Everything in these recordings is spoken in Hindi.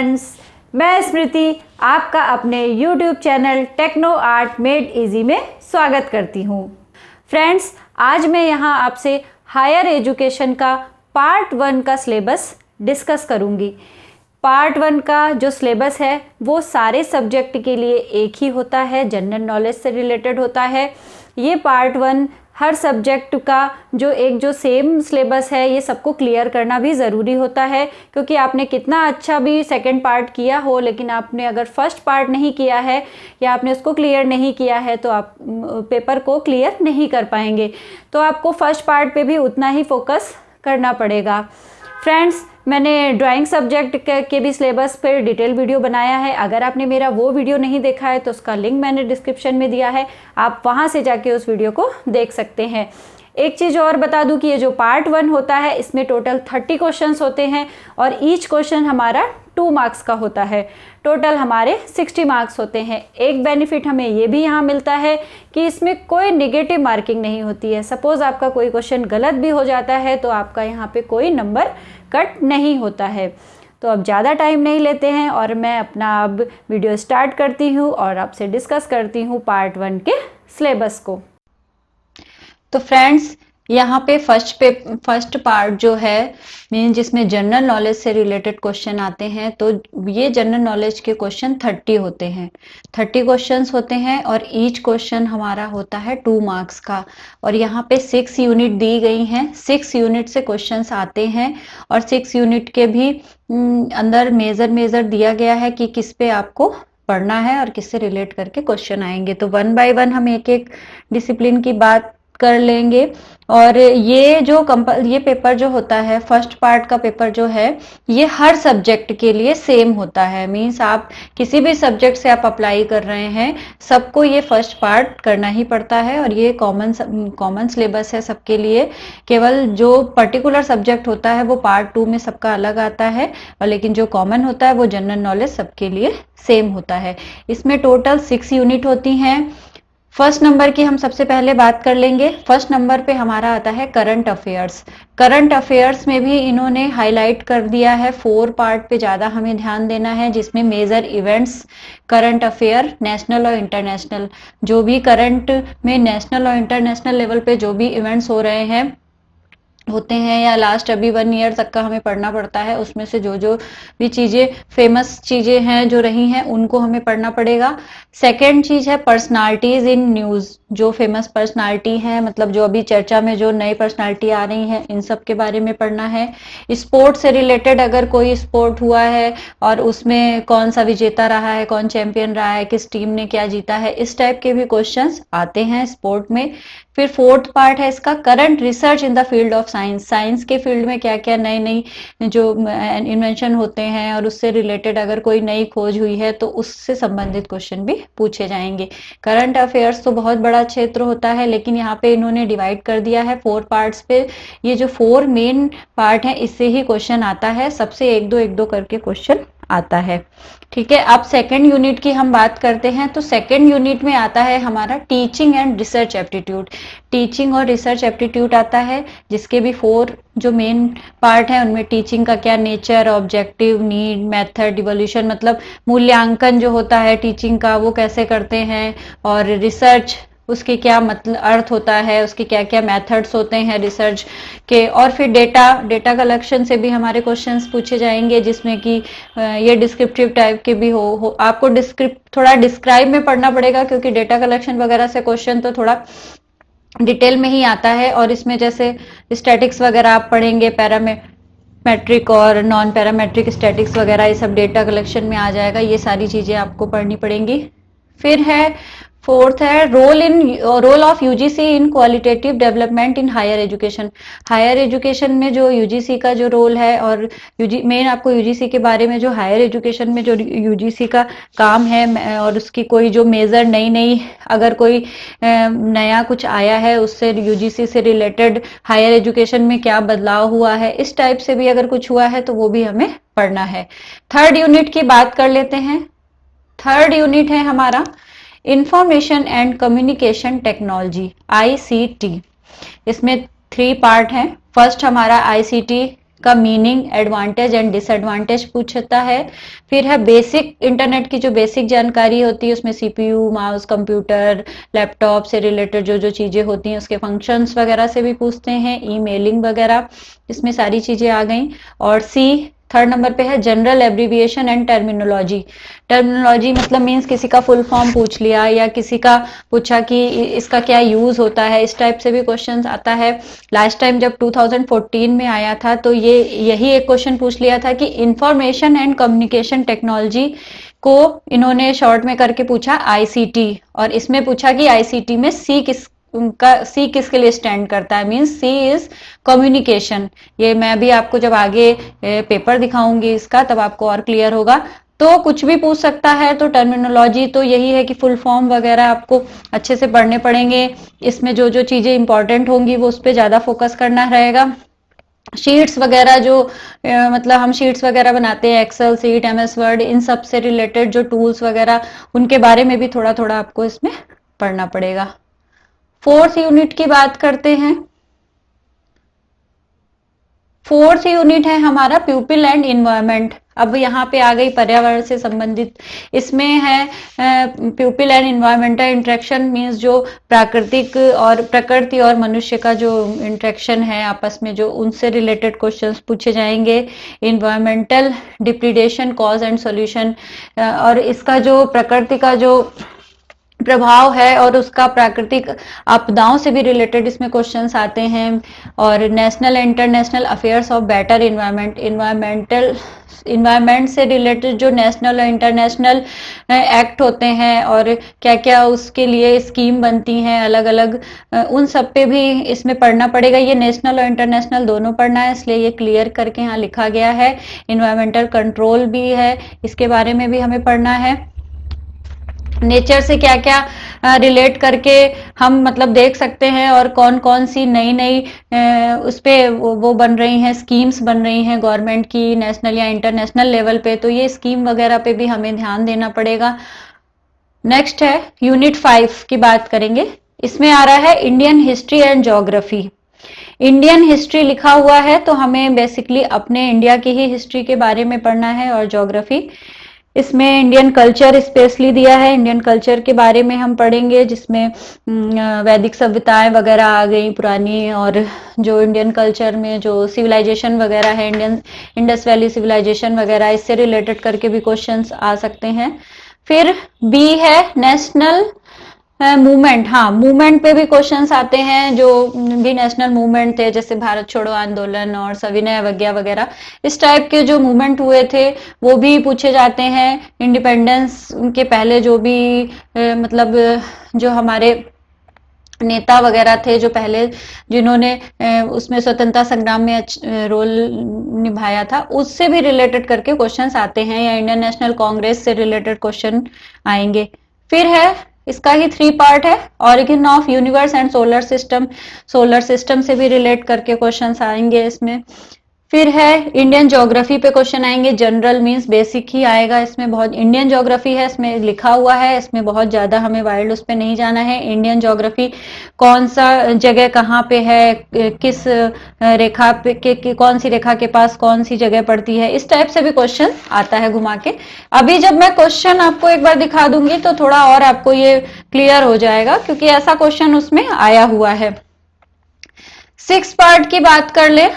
फ्रेंड्स, मैं स्मृति आपका अपने YouTube channel Techno Art Made Easy में स्वागत करती हूँ। फ्रेंड्स, आज मैं यहाँ आपसे हायर एजुकेशन का पार्ट 1 का सिलेबस डिस्कस करूँगी। पार्ट 1 का जो सिलेबस है वो सारे सब्जेक्ट के लिए एक ही होता है, जनरल नॉलेज से रिलेटेड होता है। ये पार्ट 1 हर सब्जेक्ट का जो सेम सिलेबस है ये सबको क्लियर करना भी ज़रूरी होता है, क्योंकि आपने कितना अच्छा भी सेकंड पार्ट किया हो लेकिन आपने अगर फर्स्ट पार्ट नहीं किया है या आपने उसको क्लियर नहीं किया है तो आप पेपर को क्लियर नहीं कर पाएंगे। तो आपको फर्स्ट पार्ट पे भी उतना ही फोकस करना पड़ेगा। फ्रेंड्स, मैंने ड्राइंग सब्जेक्ट के भी सिलेबस पर डिटेल वीडियो बनाया है। अगर आपने मेरा वो वीडियो नहीं देखा है तो उसका लिंक मैंने डिस्क्रिप्शन में दिया है, आप वहाँ से जाके उस वीडियो को देख सकते हैं। एक चीज़ और बता दूं कि ये जो पार्ट 1 होता है इसमें टोटल 30 क्वेश्चंस होते हैं और ईच क्वेश्चन हमारा 2 मार्क्स का होता है। टोटल हमारे 60 मार्क्स होते हैं। एक बेनिफिट हमें ये भी यहाँ मिलता है कि इसमें कोई नेगेटिव मार्किंग नहीं होती है। सपोज़ आपका कोई क्वेश्चन गलत भी हो जाता है तो आपका यहाँ पे कोई नंबर कट नहीं होता है। तो अब ज़्यादा टाइम नहीं लेते हैं और मैं अपना अब वीडियो स्टार्ट करती हूँ और आपसे डिस्कस करती हूँ पार्ट 1 के सिलेबस को। तो फ्रेंड्स, यहाँ पे फर्स्ट पार्ट जो है मीन जिसमें जनरल नॉलेज से रिलेटेड क्वेश्चन आते हैं, तो ये जनरल नॉलेज के क्वेश्चन 30 होते हैं। 30 क्वेश्चंस होते हैं और ईच क्वेश्चन हमारा होता है 2 मार्क्स का। और यहाँ पे 6 यूनिट दी गई हैं। 6 यूनिट से क्वेश्चंस आते हैं और 6 यूनिट के भी अंदर मेजर दिया गया है कि किस पे आपको पढ़ना है और किससे रिलेट करके क्वेश्चन आएंगे। तो 1 बाय 1 हम एक डिसिप्लिन की बात कर लेंगे। और ये पेपर जो होता है, फर्स्ट पार्ट का पेपर जो है, ये हर सब्जेक्ट के लिए सेम होता है। मीन्स आप किसी भी सब्जेक्ट से आप अप्लाई कर रहे हैं, सबको ये फर्स्ट पार्ट करना ही पड़ता है और ये कॉमन सिलेबस है सबके लिए। केवल जो पर्टिकुलर सब्जेक्ट होता है वो पार्ट 2 में सबका अलग आता है, और लेकिन जो कॉमन होता है वो जनरल नॉलेज सबके लिए सेम होता है। इसमें टोटल 6 यूनिट होती हैं। फर्स्ट नंबर की हम सबसे पहले बात कर लेंगे। फर्स्ट नंबर पे हमारा आता है करंट अफेयर्स। करंट अफेयर्स में भी इन्होंने हाईलाइट कर दिया है 4 पार्ट पे ज़्यादा हमें ध्यान देना है, जिसमें major events, current affair, national और इंटरनेशनल, जो भी करंट में नेशनल और इंटरनेशनल लेवल पे जो भी इवेंट्स हो रहे हैं होते हैं या लास्ट अभी 1 ईयर तक का हमें पढ़ना पड़ता है, उसमें से जो भी चीज़ें फेमस चीज़ें हैं जो रही हैं उनको हमें पढ़ना पड़ेगा। सेकंड चीज़ है पर्सनालिटीज इन न्यूज़। जो फेमस पर्सनालिटी हैं, मतलब जो अभी चर्चा में जो नई पर्सनालिटी आ रही हैं, इन सब के बारे में पढ़ना है। स्पोर्ट से रिलेटेड अगर कोई स्पोर्ट हुआ है और उसमें कौन सा विजेता रहा है, कौन चैंपियन रहा है, किस टीम ने क्या जीता है, इस टाइप के भी क्वेश्चंस आते हैं स्पोर्ट में। फिर 4th पार्ट है इसका current research in the field of science. Science के फील्ड में क्या क्या नई जो इन्वेंशन होते हैं और उससे रिलेटेड अगर कोई नई खोज हुई है तो उससे संबंधित क्वेश्चन भी पूछे जाएंगे। करंट अफेयर्स तो बहुत बड़ा क्षेत्र होता है, लेकिन यहाँ पे इन्होंने डिवाइड कर दिया है 4 पार्ट्स पे। ये जो 4 मेन पार्ट है इससे ही क्वेश्चन आता है, सबसे 1-2 करके क्वेश्चन आता है। ठीक है, अब सेकंड यूनिट की हम बात करते हैं। तो सेकंड यूनिट में आता है हमारा teaching and research aptitude. Teaching और रिसर्च एप्टीट्यूड आता है, जिसके भी 4 जो मेन पार्ट है उनमें टीचिंग का क्या nature, objective, need, method, evolution, मतलब मूल्यांकन जो होता है टीचिंग का वो कैसे करते हैं, और रिसर्च उसके क्या मतलब अर्थ होता है, उसके क्या क्या मेथड्स होते हैं रिसर्च के। और फिर डेटा कलेक्शन से भी हमारे क्वेश्चंस पूछे जाएंगे, जिसमें कि ये डिस्क्रिप्टिव टाइप के भी हो आपको थोड़ा डिस्क्राइब में पढ़ना पड़ेगा, क्योंकि डेटा कलेक्शन वगैरह से क्वेश्चन तो थोड़ा डिटेल में ही आता है। और इसमें जैसे स्टैटिक्स वगैरह आप पढ़ेंगे, पैरामेट्रिक और नॉन पैरामेट्रिक स्टैटिक्स वगैरह, ये सब डेटा कलेक्शन में आ जाएगा। ये सारी चीजें आपको पढ़नी पड़ेंगी। फिर है 4th है role of UGC in qualitative development in higher education. Higher education में जो यूजीसी का जो रोल है, और मेन आपको यूजीसी के बारे में, जो हायर एजुकेशन में जो यूजीसी का काम है और उसकी कोई जो मेजर नई अगर कोई नया कुछ आया है उससे यूजीसी से रिलेटेड हायर एजुकेशन में क्या बदलाव हुआ है, इस टाइप से भी अगर कुछ हुआ है तो वो भी हमें पढ़ना है। थर्ड यूनिट की बात कर लेते हैं। थर्ड यूनिट है हमारा information and communication technology, ICT। इसमें 3 पार्ट हैं। फर्स्ट हमारा ICT का मीनिंग, एडवांटेज एंड डिसएडवांटेज पूछता है। फिर है बेसिक इंटरनेट की जो बेसिक जानकारी होती है, उसमें सीपीयू, माउस, कंप्यूटर, लैपटॉप से रिलेटेड जो जो चीजें होती हैं उसके फंक्शंस वगैरह से भी पूछते हैं, ईमेलिंग वगैरह, इसमें सारी चीजें आ गई। और सी थर्ड नंबर पे है general abbreviation and terminology. Terminology मतलब मींस किसी का फुल फॉर्म पूछ लिया या किसी का पूछा कि इसका क्या यूज होता है, इस टाइप से भी क्वेश्चन आता है। लास्ट टाइम जब 2014 में आया था तो ये यही एक क्वेश्चन पूछ लिया था कि इंफॉर्मेशन एंड कम्युनिकेशन टेक्नोलॉजी को इन्होंने शॉर्ट में करके पूछा आईसीटी, और इसमें पूछा कि आईसीटी में सी किसके लिए स्टैंड करता है, मींस सी इज कम्युनिकेशन। ये मैं भी आपको जब आगे पेपर दिखाऊंगी इसका तब आपको और क्लियर होगा। तो कुछ भी पूछ सकता है। तो टर्मिनोलॉजी तो यही है कि फुल फॉर्म वगैरह आपको अच्छे से पढ़ने पड़ेंगे, इसमें जो जो चीजें इंपॉर्टेंट होंगी वो उस पर ज्यादा फोकस करना रहेगा। शीट्स वगैरह जो मतलब हम शीट्स वगैरह बनाते हैं, एक्सेल शीट, एमएस वर्ड, इन सब से रिलेटेड जो टूल्स वगैरह उनके बारे में भी थोड़ा थोड़ा आपको इसमें पढ़ना पड़ेगा। फोर्थ यूनिट की बात करते हैं। फोर्थ यूनिट है हमारा पीपल एंड इन्वायरमेंट। अब यहाँ पे आ गई पर्यावरण से संबंधित, इसमें है people and environmental interaction, means जो प्राकृतिक और प्रकृति और मनुष्य का जो इंटरेक्शन है आपस में, जो उनसे रिलेटेड क्वेश्चंस पूछे जाएंगे। इन्वायरमेंटल डिप्रिडेशन, कॉज एंड सॉल्यूशन, और इसका जो प्रकृति का जो प्रभाव है और उसका प्राकृतिक आपदाओं से भी रिलेटेड इसमें क्वेश्चंस आते हैं। और national international affairs of better environment, environment से रिलेटेड जो नेशनल और इंटरनेशनल एक्ट होते हैं और क्या क्या उसके लिए स्कीम बनती हैं अलग अलग, उन सब पे भी इसमें पढ़ना पड़ेगा। ये नेशनल और इंटरनेशनल दोनों पढ़ना है, इसलिए ये क्लियर करके यहाँ लिखा गया है। इन्वायरमेंटल कंट्रोल भी है, इसके बारे में भी हमें पढ़ना है। नेचर से क्या क्या रिलेट करके हम मतलब देख सकते हैं और कौन कौन सी नई नई उस पे वो बन रही हैं, स्कीम्स बन रही हैं गवर्नमेंट की नेशनल या इंटरनेशनल लेवल पे, तो ये स्कीम वगैरह पे भी हमें ध्यान देना पड़ेगा। नेक्स्ट है यूनिट 5 की बात करेंगे। इसमें आ रहा है Indian history and geography. Indian history लिखा हुआ है तो हमें बेसिकली अपने इंडिया की ही हिस्ट्री के बारे में पढ़ना है। और ज्योग्राफी, इसमें इंडियन कल्चर स्पेशली दिया है, इंडियन कल्चर के बारे में हम पढ़ेंगे, जिसमें वैदिक सभ्यताएं वगैरह आ गई पुरानी, और जो इंडियन कल्चर में जो सिविलाइजेशन वगैरह है, इंडियन इंडस वैली सिविलाइजेशन वगैरह, इससे रिलेटेड करके भी क्वेश्चंस आ सकते हैं। फिर बी है नेशनल मूवमेंट। हाँ, मूवमेंट पे भी क्वेश्चंस आते हैं, जो भी नेशनल मूवमेंट थे जैसे भारत छोड़ो आंदोलन और सविनय अवज्ञा वगैरह, इस टाइप के जो मूवमेंट हुए थे वो भी पूछे जाते हैं। इंडिपेंडेंस के पहले जो भी मतलब जो हमारे नेता वगैरह थे जो पहले जिन्होंने उसमें स्वतंत्रता संग्राम में रोल निभाया था, उससे भी रिलेटेड करके क्वेश्चंस आते हैं, या इंडियन नेशनल कांग्रेस से रिलेटेड क्वेश्चन आएंगे। फिर है, इसका ही 3 पार्ट है, origin of universe and solar system. Solar system से भी रिलेट करके क्वेश्चंस आएंगे इसमें। फिर है इंडियन ज्योग्राफी पे क्वेश्चन आएंगे, जनरल मींस बेसिक ही आएगा इसमें। बहुत इंडियन ज्योग्राफी है, इसमें लिखा हुआ है, इसमें बहुत ज्यादा हमें वाइल्ड उस पे नहीं जाना है। इंडियन ज्योग्राफी कौन सा जगह कहाँ पे है, किस रेखा पे कौन सी रेखा के पास कौन सी जगह पड़ती है, इस टाइप से भी क्वेश्चन आता है घुमा के। अभी जब मैं क्वेश्चन आपको एक बार दिखा दूंगी तो थोड़ा और आपको ये क्लियर हो जाएगा, क्योंकि ऐसा क्वेश्चन उसमें आया हुआ है। 6 पार्ट की बात कर ले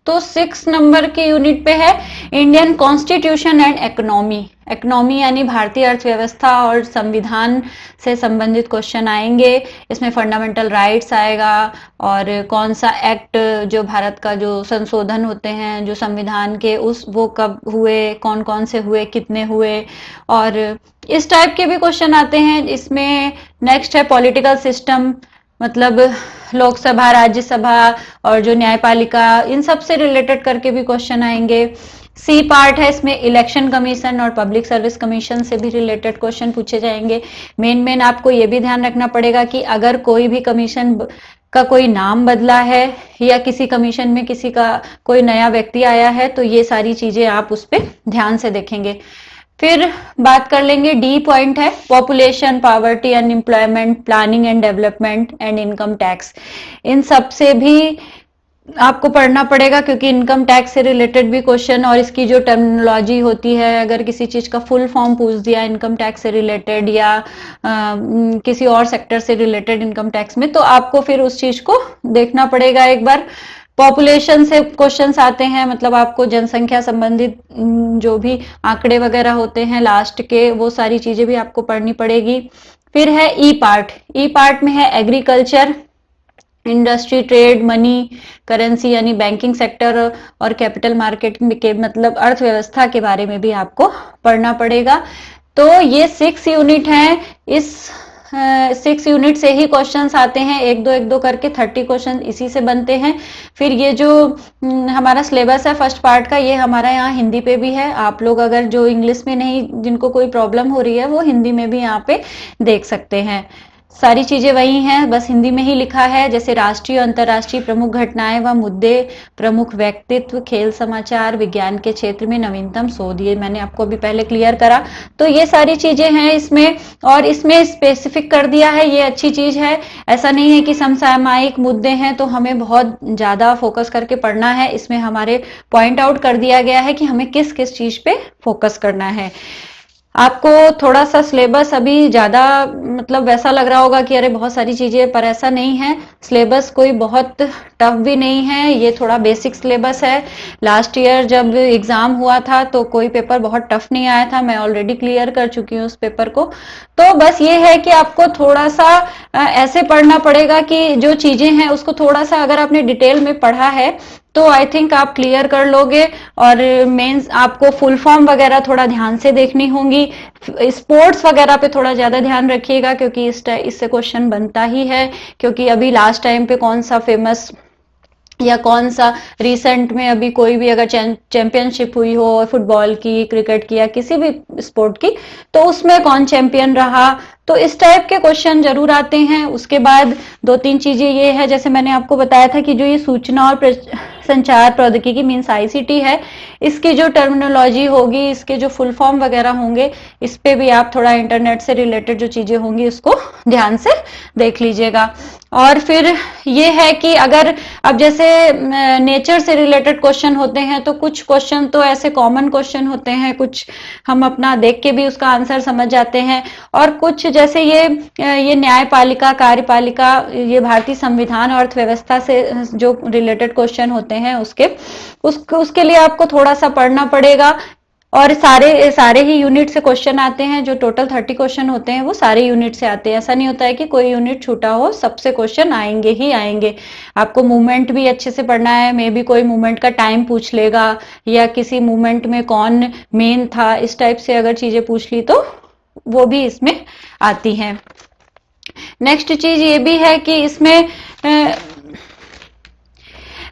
तो 6 नंबर के यूनिट पे है Indian constitution and economy. Economy यानी भारतीय अर्थव्यवस्था और संविधान से संबंधित क्वेश्चन आएंगे। इसमें फंडामेंटल राइट्स आएगा, और कौन सा एक्ट जो भारत का जो संशोधन होते हैं जो संविधान के, उस वो कब हुए, कौन कौन से हुए, कितने हुए, और इस टाइप के भी क्वेश्चन आते हैं इसमें। नेक्स्ट है पॉलिटिकल सिस्टम, मतलब लोकसभा, राज्यसभा और जो न्यायपालिका, इन सब से रिलेटेड करके भी क्वेश्चन आएंगे। सी पार्ट है, इसमें इलेक्शन कमीशन और पब्लिक सर्विस कमीशन से भी रिलेटेड क्वेश्चन पूछे जाएंगे। मेन आपको ये भी ध्यान रखना पड़ेगा कि अगर कोई भी कमीशन का कोई नाम बदला है या किसी कमीशन में किसी का कोई नया व्यक्ति आया है, तो ये सारी चीजें आप उस पर ध्यान से देखेंगे। फिर बात कर लेंगे, डी पॉइंट है population, poverty, unemployment, planning and development and income tax. इन सब से भी आपको पढ़ना पड़ेगा, क्योंकि इनकम टैक्स से रिलेटेड भी क्वेश्चन और इसकी जो टर्मिनोलॉजी होती है, अगर किसी चीज का फुल फॉर्म पूछ दिया इनकम टैक्स से रिलेटेड या किसी और सेक्टर से रिलेटेड इनकम टैक्स में, तो आपको फिर उस चीज को देखना पड़ेगा एक बार। पॉपुलेशन से क्वेश्चंस आते हैं, मतलब आपको जनसंख्या संबंधित जो भी आंकड़े वगैरह होते हैं लास्ट के, वो सारी चीजें भी आपको पढ़नी पड़ेगी। फिर है ई पार्ट। ई पार्ट में है agriculture, industry, trade, money, currency यानी बैंकिंग सेक्टर और कैपिटल मार्केट के मतलब अर्थव्यवस्था के बारे में भी आपको पढ़ना पड़ेगा। तो ये 6 यूनिट हैं। इस 6 यूनिट से ही क्वेश्चंस आते हैं, एक दो करके 30 क्वेश्चन इसी से बनते हैं। फिर ये जो हमारा सिलेबस है फर्स्ट पार्ट का, ये हमारा यहाँ हिंदी पे भी है। आप लोग अगर जो इंग्लिश में नहीं, जिनको कोई प्रॉब्लम हो रही है, वो हिंदी में भी यहाँ पे देख सकते हैं। सारी चीजें वही हैं, बस हिंदी में ही लिखा है, जैसे राष्ट्रीय अंतर्राष्ट्रीय प्रमुख घटनाएं व मुद्दे, प्रमुख व्यक्तित्व, खेल समाचार, विज्ञान के क्षेत्र में नवीनतम शोध, ये मैंने आपको अभी पहले क्लियर करा। तो ये सारी चीजें हैं इसमें, और इसमें स्पेसिफिक कर दिया है, ये अच्छी चीज है। ऐसा नहीं है कि समसामयिक मुद्दे हैं तो हमें बहुत ज्यादा फोकस करके पढ़ना है। इसमें हमारे पॉइंट आउट कर दिया गया है कि हमें किस किस चीज पे फोकस करना है। आपको थोड़ा सा सिलेबस अभी ज्यादा मतलब वैसा लग रहा होगा कि अरे बहुत सारी चीजें, पर ऐसा नहीं है। सिलेबस कोई बहुत टफ भी नहीं है, ये थोड़ा बेसिक सिलेबस है। लास्ट ईयर जब एग्जाम हुआ था तो कोई पेपर बहुत टफ नहीं आया था, मैं ऑलरेडी क्लियर कर चुकी हूँ उस पेपर को। तो बस ये है कि आपको थोड़ा सा ऐसे पढ़ना पड़ेगा कि जो चीजें हैं उसको थोड़ा सा अगर आपने डिटेल में पढ़ा है तो आई थिंक आप क्लियर कर लोगे। और मेंस आपको फुल फॉर्म वगैरह थोड़ा ध्यान से देखनी होंगी। स्पोर्ट्स वगैरह पे थोड़ा ज्यादा ध्यान रखिएगा, क्योंकि इससे क्वेश्चन बनता ही है। क्योंकि अभी लास्ट टाइम पे कौन सा फेमस या कौन सा रिसेंट में अभी कोई भी अगर चैंपियनशिप हुई हो फुटबॉल की, क्रिकेट की या किसी भी स्पोर्ट की, तो उसमें कौन चैंपियन रहा, तो इस टाइप के क्वेश्चन जरूर आते हैं। उसके बाद 2-3 चीजें ये है, जैसे मैंने आपको बताया था कि जो ये सूचना और संचार प्रौद्योगिकी मीन्स आईसीटी है, इसकी जो टर्मिनोलॉजी होगी, इसके जो फुल फॉर्म वगैरह होंगे, इस पे भी आप थोड़ा इंटरनेट से रिलेटेड जो चीजें होंगी उसको ध्यान से देख लीजिएगा। और फिर ये है कि अगर अब जैसे नेचर से रिलेटेड क्वेश्चन होते हैं, तो कुछ क्वेश्चन तो ऐसे कॉमन क्वेश्चन होते हैं, कुछ हम अपना देख के भी उसका आंसर समझ जाते हैं, और कुछ जैसे ये न्यायपालिका, कार्यपालिका, ये भारतीय संविधान और अर्थव्यवस्था से जो रिलेटेड क्वेश्चन होते हैं उसके लिए आपको थोड़ा सा पढ़ना पड़ेगा। और सारे ही यूनिट से क्वेश्चन आते हैं, जो टोटल 30 क्वेश्चन होते हैं वो सारे यूनिट से आते हैं। ऐसा नहीं होता है कि कोई यूनिट छूटा हो, सबसे क्वेश्चन आएंगे ही आएंगे। आपको मूवमेंट भी अच्छे से पढ़ना है, मे बी कोई मूवमेंट का टाइम पूछ लेगा या किसी मूवमेंट में कौन मेन था, इस टाइप से अगर चीजें पूछ ली तो वो भी इसमें आती हैं। नेक्स्ट चीज ये भी है कि इसमें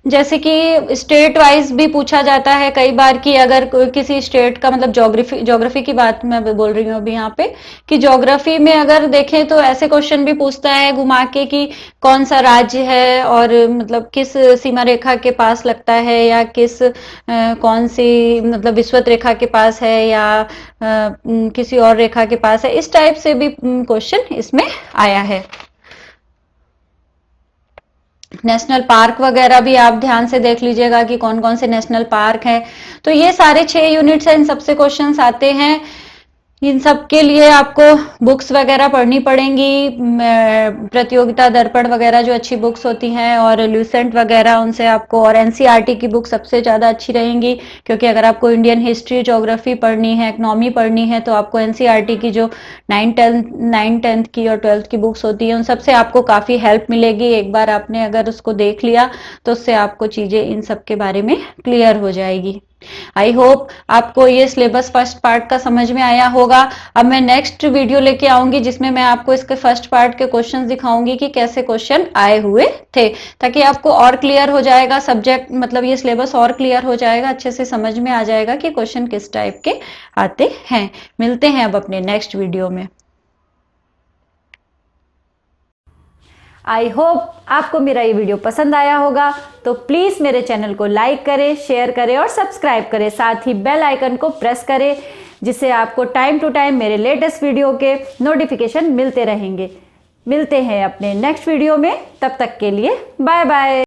जैसे कि स्टेट वाइज भी पूछा जाता है कई बार कि अगर किसी स्टेट का मतलब ज्योग्राफी की बात मैं बोल रही हूँ अभी यहाँ पे, कि ज्योग्राफी में अगर देखें तो ऐसे क्वेश्चन भी पूछता है घुमा के कि कौन सा राज्य है और मतलब किस सीमा रेखा के पास लगता है, या कौन सी मतलब विषुवत रेखा के पास है या किसी और रेखा के पास है। इस टाइप से भी क्वेश्चन इसमें आया है। नेशनल पार्क वगैरह भी आप ध्यान से देख लीजिएगा कि कौन कौन से नेशनल पार्क हैं। तो ये सारे 6 यूनिट्स हैं, इन सबसे क्वेश्चंस आते हैं। इन सब के लिए आपको बुक्स वगैरह पढ़नी पड़ेंगी, प्रतियोगिता दर्पण वगैरह जो अच्छी बुक्स होती हैं, और ल्यूसेंट वगैरह उनसे आपको, और एनसीईआरटी की बुक सबसे ज्यादा अच्छी रहेंगी, क्योंकि अगर आपको इंडियन हिस्ट्री, ज्योग्राफी पढ़नी है, इकोनॉमी पढ़नी है, तो आपको एनसीईआरटी की जो 9th की और 12th की बुक्स होती है उन सबसे आपको काफी हेल्प मिलेगी। एक बार आपने अगर उसको देख लिया तो उससे आपको चीजें इन सब के बारे में क्लियर हो जाएगी। आई होप आपको ये सिलेबस फर्स्ट पार्ट का समझ में आया होगा। अब मैं नेक्स्ट वीडियो लेके आऊंगी जिसमें मैं आपको इसके फर्स्ट पार्ट के क्वेश्चंस दिखाऊंगी कि कैसे क्वेश्चन आए हुए थे, ताकि आपको और क्लियर हो जाएगा सब्जेक्ट, मतलब ये सिलेबस और क्लियर हो जाएगा, अच्छे से समझ में आ जाएगा कि क्वेश्चन किस टाइप के आते हैं। मिलते हैं अब अपने नेक्स्ट वीडियो में। आई होप आपको मेरा ये वीडियो पसंद आया होगा, तो प्लीज़ मेरे चैनल को लाइक करें, शेयर करें और सब्सक्राइब करें। साथ ही बेल आइकन को प्रेस करें, जिससे आपको टाइम टू टाइम मेरे लेटेस्ट वीडियो के नोटिफिकेशन मिलते रहेंगे। मिलते हैं अपने नेक्स्ट वीडियो में, तब तक के लिए बाय बाय।